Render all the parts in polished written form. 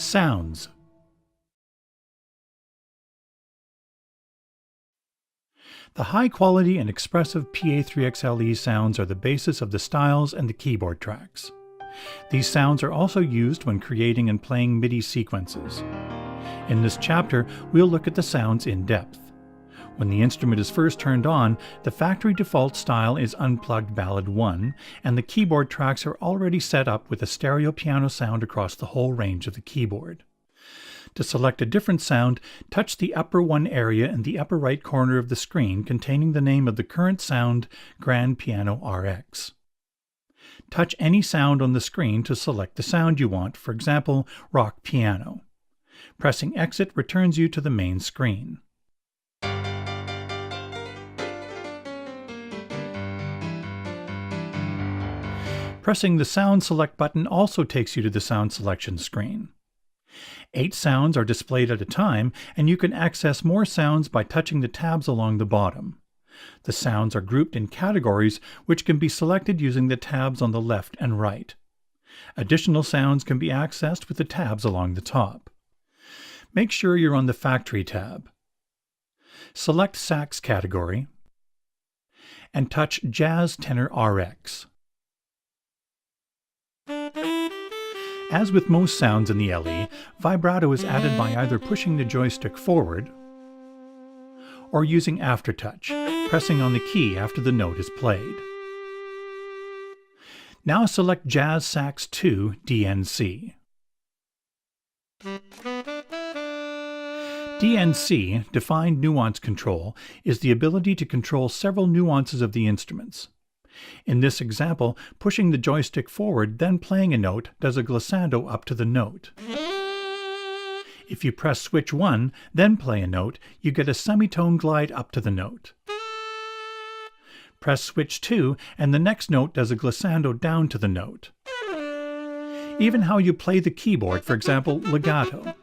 Sounds. The high-quality and expressive Pa3x LE sounds are the basis of the styles and the keyboard tracks. These sounds are also used when creating and playing MIDI sequences. In this chapter, we'll look at the sounds in depth. When the instrument is first turned on, the factory default style is unplugged ballad 1, and the keyboard tracks are already set up with a stereo piano sound across the whole range of the keyboard. To select a different sound, touch the upper 1 area in the upper right corner of the screen containing the name of the current sound, Grand Piano RX. Touch any sound on the screen to select the sound you want, for example, rock piano. Pressing Exit returns you to the main screen. Pressing the Sound Select button also takes you to the sound selection screen. 8 sounds are displayed at a time, and you can access more sounds by touching the tabs along the bottom. The sounds are grouped in categories, which can be selected using the tabs on the left and right. Additional sounds can be accessed with the tabs along the top. Make sure you're on the Factory tab. Select Sax category, and touch Jazz Tenor RX. As with most sounds in the LE, vibrato is added by either pushing the joystick forward or using aftertouch, pressing on the key after the note is played. Now select Jazz Sax 2 DNC. DNC, Defined Nuance Control, is the ability to control several nuances of the instruments. In this example, pushing the joystick forward, then playing a note, does a glissando up to the note. If you press switch 1, then play a note, you get a semitone glide up to the note. Press switch 2, and the next note does a glissando down to the note. Even how you play the keyboard, for example, legato.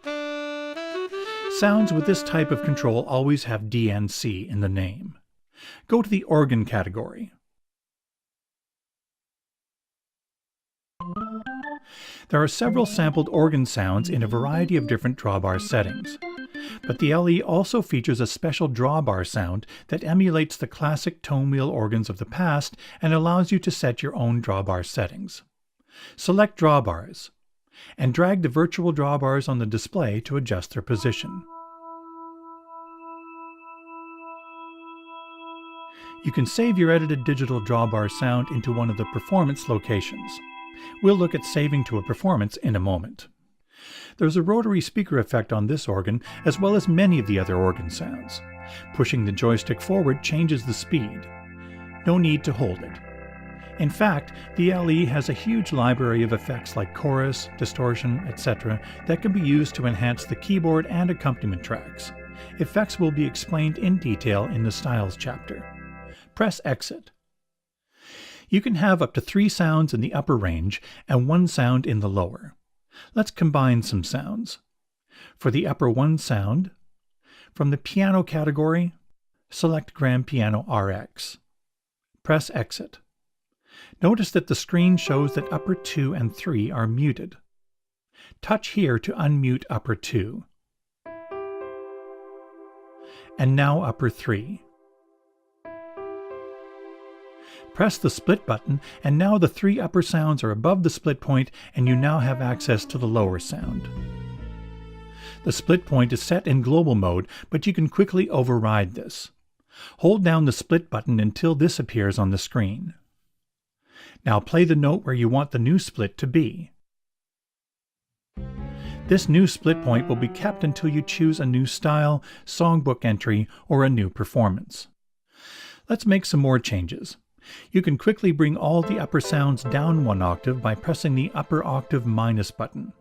Sounds with this type of control always have DNC in the name. Go to the organ category. There are several sampled organ sounds in a variety of different drawbar settings. But the LE also features a special drawbar sound that emulates the classic tone wheel organs of the past and allows you to set your own drawbar settings. Select Drawbars, and drag the virtual drawbars on the display to adjust their position. You can save your edited digital drawbar sound into one of the performance locations. We'll look at saving to a performance in a moment. There's a rotary speaker effect on this organ, as well as many of the other organ sounds. Pushing the joystick forward changes the speed. No need to hold it. In fact, the LE has a huge library of effects like chorus, distortion, etc. that can be used to enhance the keyboard and accompaniment tracks. Effects will be explained in detail in the Styles chapter. Press Exit. You can have up to 3 sounds in the upper range and 1 sound in the lower. Let's combine some sounds. For the upper 1 sound, from the piano category, select Grand Piano RX. Press Exit. Notice that the screen shows that upper 2 and 3 are muted. Touch here to unmute upper 2. And now upper 3. Press the split button, and now the 3 upper sounds are above the split point, and you now have access to the lower sound. The split point is set in global mode, but you can quickly override this. Hold down the split button until this appears on the screen. Now play the note where you want the new split to be. This new split point will be kept until you choose a new style, songbook entry, or a new performance. Let's make some more changes. You can quickly bring all the upper sounds down 1 octave by pressing the upper octave minus button.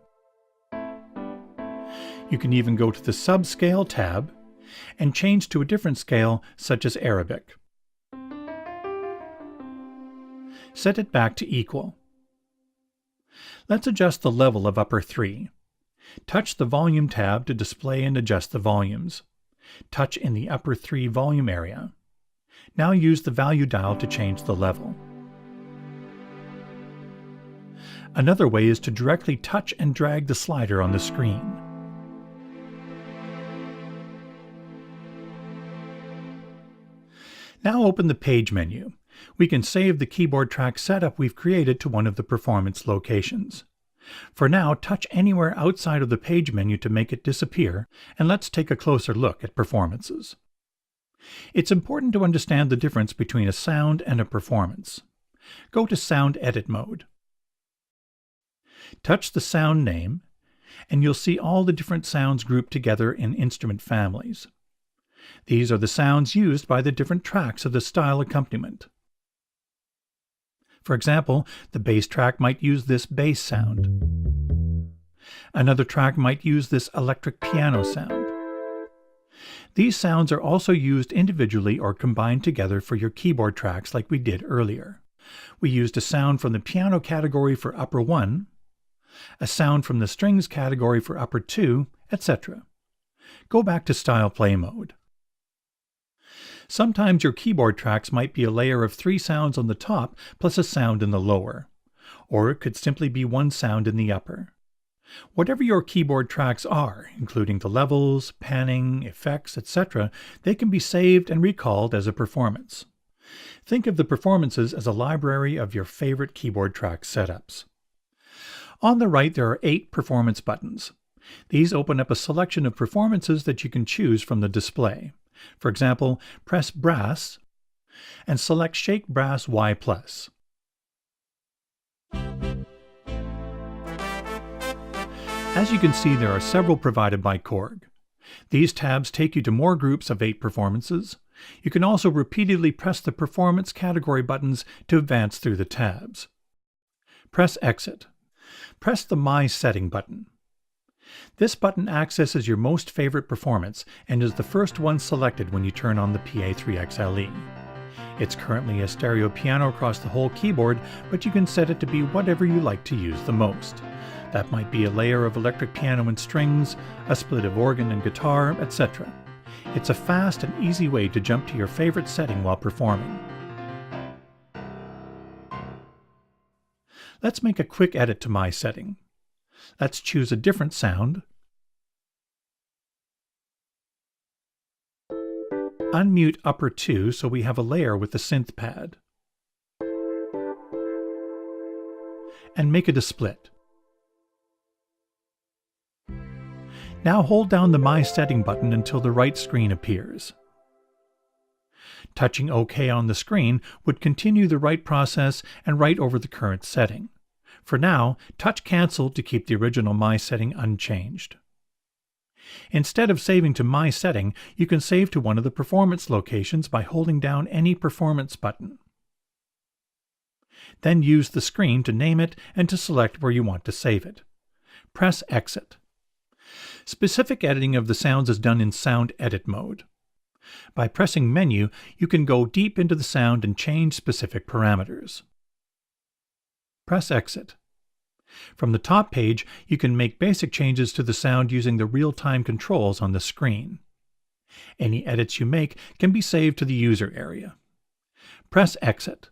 You can even go to the Subscale tab and change to a different scale, such as Arabic. Set it back to equal. Let's adjust the level of upper 3. Touch the Volume tab to display and adjust the volumes. Touch in the upper 3 volume area. Now use the value dial to change the level. Another way is to directly touch and drag the slider on the screen. Now open the Page menu. We can save the keyboard track setup we've created to one of the performance locations. For now, touch anywhere outside of the Page menu to make it disappear, and let's take a closer look at performances. It's important to understand the difference between a sound and a performance. Go to Sound Edit mode. Touch the sound name, and you'll see all the different sounds grouped together in instrument families. These are the sounds used by the different tracks of the style accompaniment. For example, the bass track might use this bass sound. Another track might use this electric piano sound. These sounds are also used individually or combined together for your keyboard tracks like we did earlier. We used a sound from the piano category for upper 1, a sound from the strings category for upper 2, etc. Go back to Style Play mode. Sometimes your keyboard tracks might be a layer of 3 sounds on the top plus a sound in the lower, or it could simply be one sound in the upper. Whatever your keyboard tracks are, including the levels, panning, effects, etc., they can be saved and recalled as a performance. Think of the performances as a library of your favorite keyboard track setups. On the right there are 8 performance buttons. These open up a selection of performances that you can choose from the display. For example, press Brass and select Shake Brass Y+. As you can see, there are several provided by KORG. These tabs take you to more groups of 8 performances. You can also repeatedly press the performance category buttons to advance through the tabs. Press Exit. Press the My Setting button. This button accesses your most favorite performance and is the first one selected when you turn on the Pa3x LE. It's currently a stereo piano across the whole keyboard, but you can set it to be whatever you like to use the most. That might be a layer of electric piano and strings, a split of organ and guitar, etc. It's a fast and easy way to jump to your favorite setting while performing. Let's make a quick edit to my setting. Let's choose a different sound. Unmute upper 2 so we have a layer with the synth pad. And make it a split. Now hold down the My Setting button until the right screen appears. Touching OK on the screen would continue the write process and write over the current setting. For now, touch Cancel to keep the original My Setting unchanged. Instead of saving to My Setting, you can save to one of the performance locations by holding down any performance button. Then use the screen to name it and to select where you want to save it. Press Exit. Specific editing of the sounds is done in Sound Edit mode. By pressing Menu, you can go deep into the sound and change specific parameters. Press Exit. From the top page, you can make basic changes to the sound using the real-time controls on the screen. Any edits you make can be saved to the user area. Press Exit.